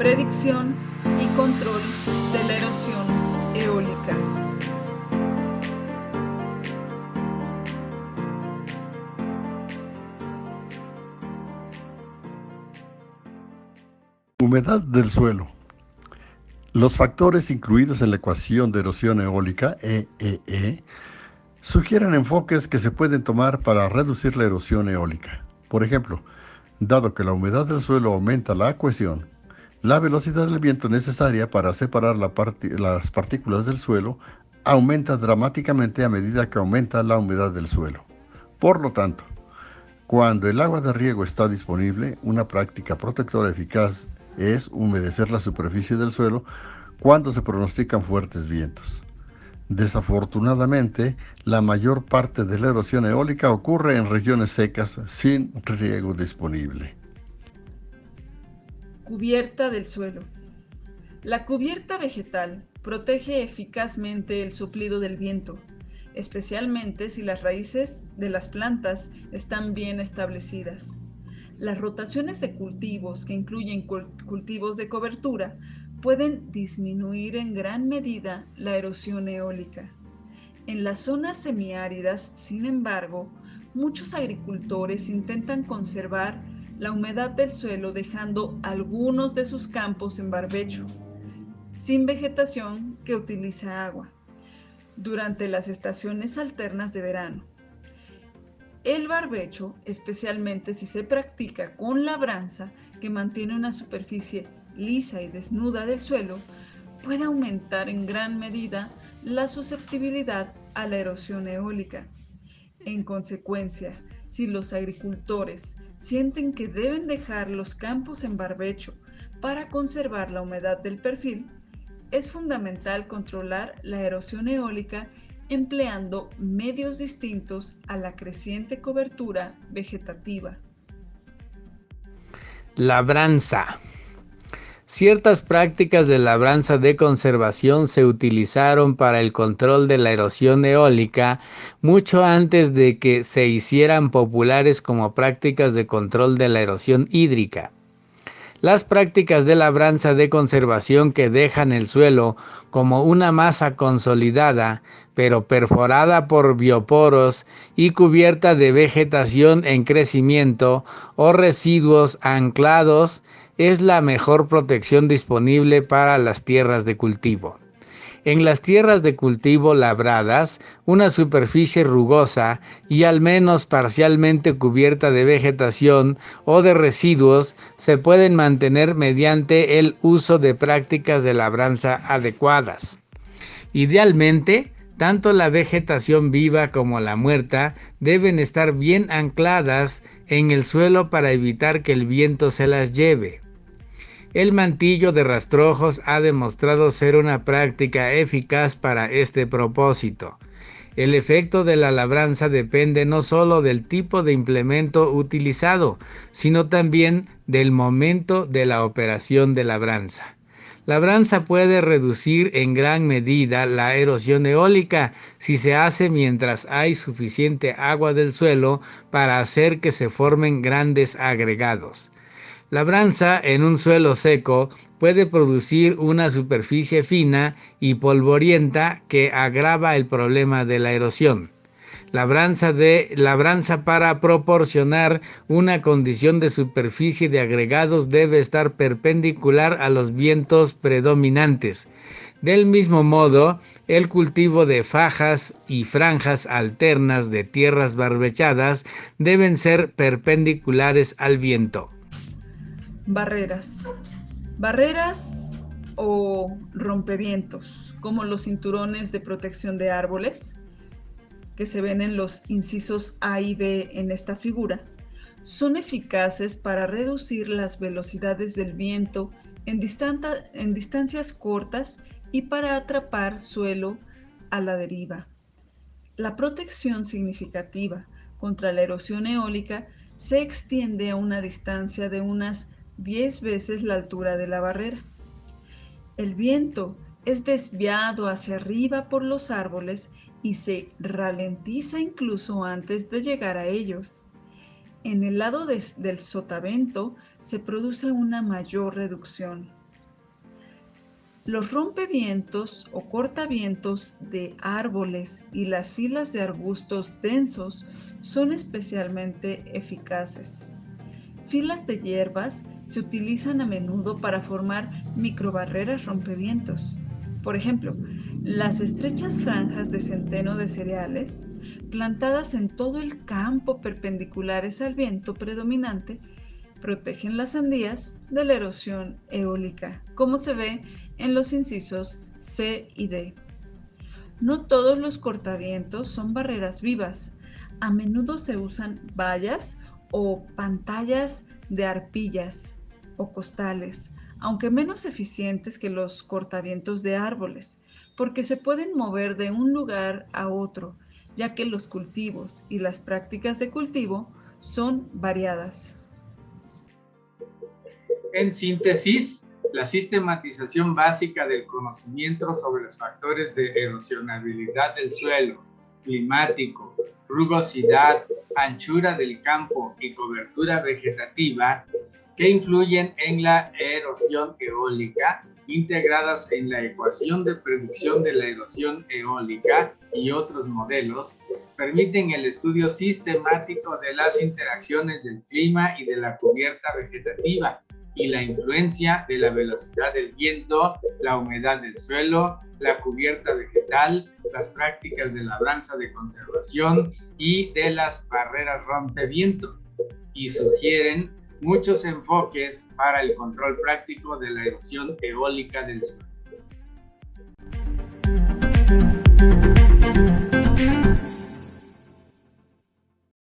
predicción y control de la erosión eólica. Humedad del suelo. Los factores incluidos en la ecuación de erosión eólica, EEE, sugieren enfoques que se pueden tomar para reducir la erosión eólica. Por ejemplo, dado que la humedad del suelo aumenta la cohesión, la velocidad del viento necesaria para separar las partículas del suelo aumenta dramáticamente a medida que aumenta la humedad del suelo. Por lo tanto, cuando el agua de riego está disponible, una práctica protectora eficaz es humedecer la superficie del suelo cuando se pronostican fuertes vientos. Desafortunadamente, la mayor parte de la erosión eólica ocurre en regiones secas sin riego disponible. Cubierta del suelo. La cubierta vegetal protege eficazmente el soplido del viento, especialmente si las raíces de las plantas están bien establecidas. Las rotaciones de cultivos, que incluyen cultivos de cobertura, pueden disminuir en gran medida la erosión eólica. En las zonas semiáridas, sin embargo, muchos agricultores intentan conservar la humedad del suelo dejando algunos de sus campos en barbecho, sin vegetación que utiliza agua, durante las estaciones alternas de verano. El barbecho, especialmente si se practica con labranza, que mantiene una superficie lisa y desnuda del suelo, puede aumentar en gran medida la susceptibilidad a la erosión eólica. En consecuencia, si los agricultores sienten que deben dejar los campos en barbecho para conservar la humedad del perfil, es fundamental controlar la erosión eólica empleando medios distintos a la creciente cobertura vegetativa. Labranza. Ciertas prácticas de labranza de conservación se utilizaron para el control de la erosión eólica mucho antes de que se hicieran populares como prácticas de control de la erosión hídrica. Las prácticas de labranza de conservación que dejan el suelo como una masa consolidada, pero perforada por bioporos y cubierta de vegetación en crecimiento o residuos anclados, es la mejor protección disponible para las tierras de cultivo. En las tierras de cultivo labradas, una superficie rugosa y al menos parcialmente cubierta de vegetación o de residuos se pueden mantener mediante el uso de prácticas de labranza adecuadas. Idealmente, tanto la vegetación viva como la muerta deben estar bien ancladas en el suelo para evitar que el viento se las lleve. El mantillo de rastrojos ha demostrado ser una práctica eficaz para este propósito. El efecto de la labranza depende no solo del tipo de implemento utilizado, sino también del momento de la operación de labranza. Labranza puede reducir en gran medida la erosión eólica si se hace mientras hay suficiente agua del suelo para hacer que se formen grandes agregados. Labranza en un suelo seco puede producir una superficie fina y polvorienta que agrava el problema de la erosión. Labranza para proporcionar una condición de superficie de agregados debe estar perpendicular a los vientos predominantes. Del mismo modo, el cultivo de fajas y franjas alternas de tierras barbechadas deben ser perpendiculares al viento. Barreras. Barreras o rompevientos, como los cinturones de protección de árboles, que se ven en los incisos A y B en esta figura, son eficaces para reducir las velocidades del viento en distancias cortas y para atrapar suelo a la deriva. La protección significativa contra la erosión eólica se extiende a una distancia de unas 10 veces la altura de la barrera. El viento es desviado hacia arriba por los árboles y se ralentiza incluso antes de llegar a ellos. En el lado del sotavento se produce una mayor reducción. Los rompevientos o cortavientos de árboles y las filas de arbustos densos son especialmente eficaces. Filas de hierbas se utilizan a menudo para formar microbarreras rompevientos. Por ejemplo, las estrechas franjas de centeno de cereales, plantadas en todo el campo perpendiculares al viento predominante, protegen las sandías de la erosión eólica, como se ve en los incisos C y D. No todos los cortavientos son barreras vivas. A menudo se usan vallas o pantallas de arpillas o costales, aunque menos eficientes que los cortavientos de árboles, porque se pueden mover de un lugar a otro, ya que los cultivos y las prácticas de cultivo son variadas. En síntesis, la sistematización básica del conocimiento sobre los factores de erosionabilidad del suelo, climático, rugosidad, anchura del campo y cobertura vegetativa que influyen en la erosión eólica, integradas en la ecuación de predicción de la erosión eólica y otros modelos, permiten el estudio sistemático de las interacciones del clima y de la cubierta vegetativa, y la influencia de la velocidad del viento, la humedad del suelo, la cubierta vegetal, las prácticas de labranza de conservación y de las barreras rompeviento, y sugieren muchos enfoques para el control práctico de la erosión eólica del suelo.